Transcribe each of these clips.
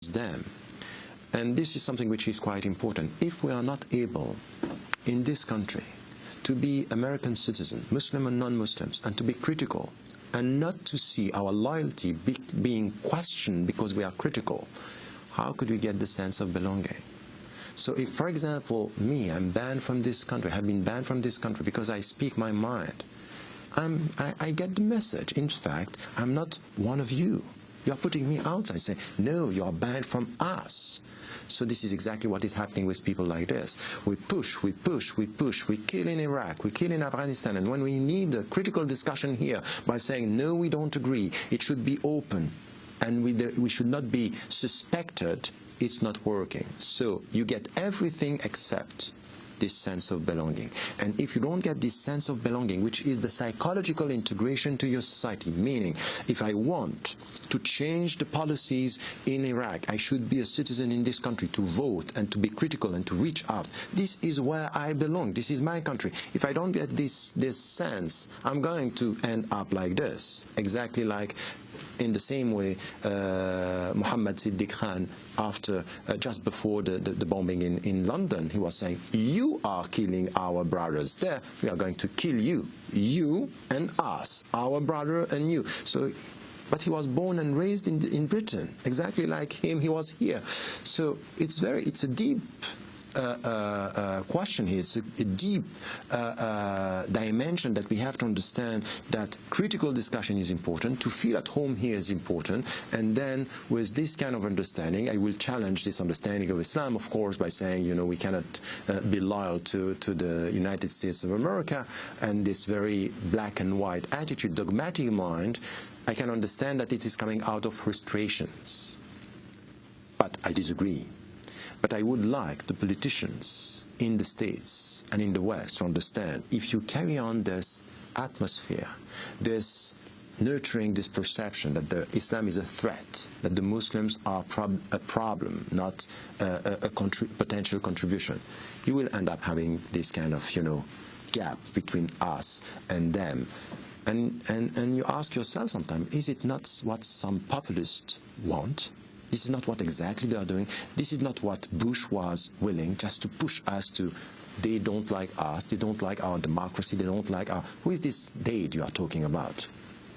them. And this is something which is quite important. If we are not able in this country to be American citizens, Muslim and non-Muslims, and to be critical, and not to see our loyalty being questioned because we are critical, how could we get the sense of belonging? So if, for example, me, I'm banned from this country, have been banned from this country because I speak my mind, I get the message. In fact, I'm not one of you. You are putting me outside, say, no, you are banned from us. So this is exactly what is happening with people like this. We push, we push, we push, we kill in Iraq, we kill in Afghanistan, and when we need a critical discussion here by saying, no, we don't agree, it should be open, and we should not be suspected, it's not working. So you get everything except this sense of belonging. And if you don't get this sense of belonging, which is the psychological integration to your society, meaning if I want to change the policies in Iraq, I should be a citizen in this country to vote and to be critical and to reach out. This is where I belong. This is my country. If I don't get this sense, I'm going to end up like this, exactly like in the same way Muhammad Siddiq Khan, after just before the bombing in London, he was saying, you are killing our brothers there, we are going to kill you, you and us, our brother and you. So, but he was born and raised in Britain, exactly like him, he was here. So it's a deep question here. It's a deep dimension that we have to understand, that critical discussion is important, to feel at home here is important, and then with this kind of understanding, I will challenge this understanding of Islam, of course, by saying, you know, we cannot be loyal to the United States of America, and this very black and white attitude, dogmatic mind. I can understand that it is coming out of frustrations, but I disagree. But I would like the politicians in the States and in the West to understand, if you carry on this atmosphere, this nurturing this perception that Islam is a threat, that the Muslims are a problem, not a potential contribution, you will end up having this kind of, you know, gap between us and them. And you ask yourself sometimes, is it not what some populists want? This is not what exactly they are doing. This is not what Bush was willing, just to push us to, they don't like us, they don't like our democracy, they don't like our, who is this they you are talking about?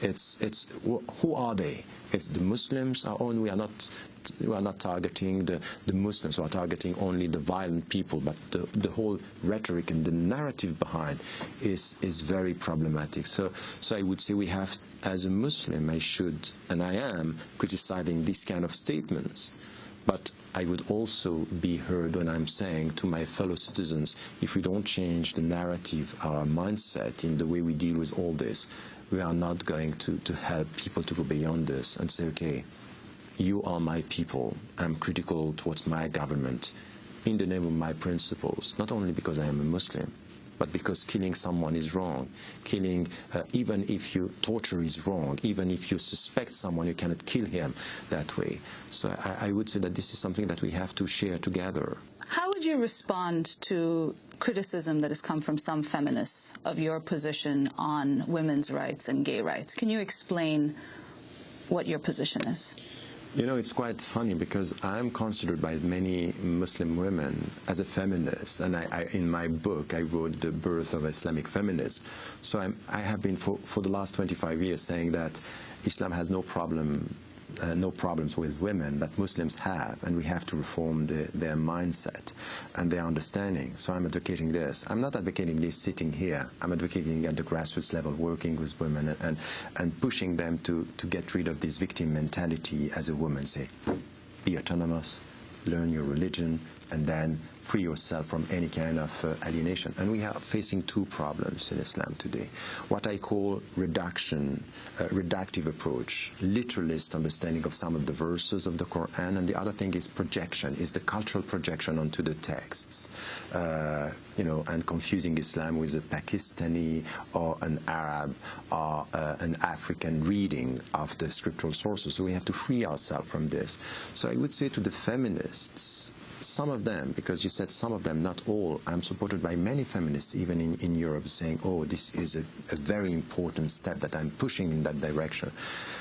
Who are they? It's the Muslims, we are not targeting the Muslims, we are targeting only the violent people, but the whole rhetoric and the narrative behind is very problematic. So I would say we have, as a Muslim, I should, and I am, criticizing these kind of statements, but I would also be heard when I'm saying to my fellow citizens, if we don't change the narrative, our mindset in the way we deal with all this, we are not going to help people to go beyond this and say, okay, you are my people, I'm critical towards my government in the name of my principles, not only because I am a Muslim, but because killing someone is wrong. Killing, even if torture is wrong, even if you suspect someone, you cannot kill him that way. So I would say that this is something that we have to share together. How would you respond to criticism that has come from some feminists of your position on women's rights and gay rights? Can you explain what your position is? You know, it's quite funny because I'm considered by many Muslim women as a feminist, and in my book I wrote The Birth of Islamic Feminism. So I have been for the last 25 years saying that Islam has no problems with women, but Muslims have, and we have to reform their mindset and their understanding. So I'm advocating this. I'm not advocating this sitting here. I'm advocating at the grassroots level, working with women and pushing them to get rid of this victim mentality as a woman. Say, be autonomous, learn your religion, and then free yourself from any kind of alienation. And we are facing two problems in Islam today. What I call reductive approach, literalist understanding of some of the verses of the Quran, and the other thing is projection, is the cultural projection onto the texts, you know, and confusing Islam with a Pakistani or an Arab or an African reading of the scriptural sources. So we have to free ourselves from this. So I would say to the feminists, some of them, because you said some of them, not all, I'm supported by many feminists, even in Europe, saying, oh, this is a very important step that I'm pushing in that direction.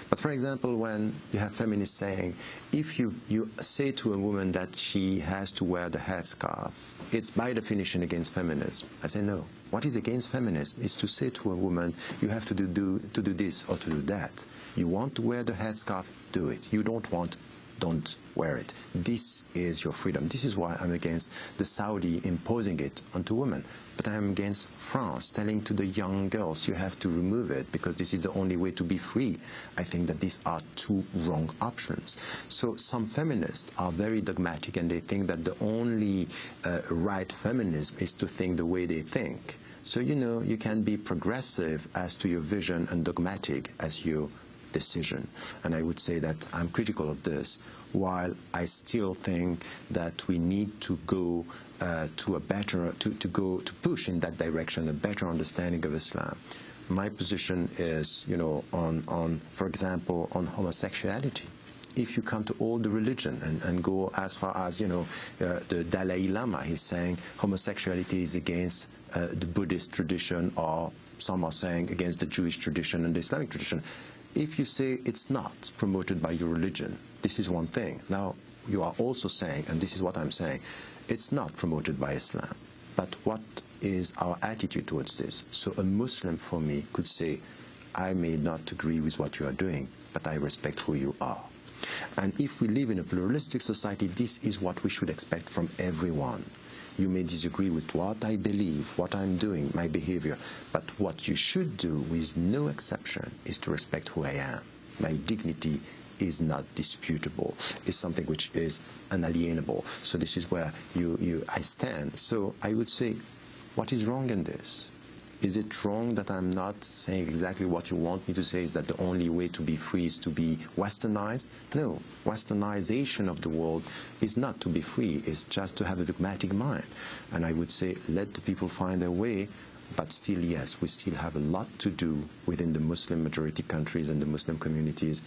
But for example, when you have feminists saying, if you say to a woman that she has to wear the headscarf, it's by definition against feminism. I say no. What is against feminism is to say to a woman, you have to do this or to do that. You want to wear the headscarf, do it. You don't want, don't wear it. This is your freedom. This is why I'm against the Saudi imposing it onto women. But I'm against France telling to the young girls, you have to remove it because this is the only way to be free. I think that these are two wrong options. So some feminists are very dogmatic and they think that the only right feminism is to think the way they think. So, you know, you can be progressive as to your vision and dogmatic as your decision. And I would say that I'm critical of this, while I still think that we need to go to a better, to push in that direction, a better understanding of Islam. My position is, you know, on for example, on homosexuality. If you come to all the religion and go as far as, you know, the Dalai Lama, he's saying homosexuality is against the Buddhist tradition, or some are saying against the Jewish tradition and the Islamic tradition. If you say it's not promoted by your religion, this is one thing. Now, you are also saying, and this is what I'm saying, it's not promoted by Islam. But what is our attitude towards this? So a Muslim, for me, could say, I may not agree with what you are doing, but I respect who you are. And if we live in a pluralistic society, this is what we should expect from everyone. You may disagree with what I believe, what I'm doing, my behavior, but what you should do, with no exception, is to respect who I am. My dignity is not disputable. It's something which is unalienable. So this is where I stand. So I would say, what is wrong in this? Is it wrong that I'm not saying exactly what you want me to say, is that the only way to be free is to be westernized? No, westernization of the world is not to be free, it's just to have a dogmatic mind. And I would say, let the people find their way, but still, yes, we still have a lot to do within the Muslim majority countries and the Muslim communities.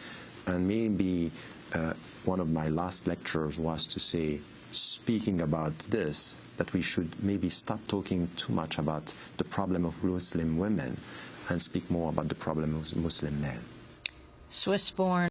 And maybe one of my last lectures was to say, speaking about this, that we should maybe stop talking too much about the problem of Muslim women and speak more about the problem of Muslim men. Swiss-born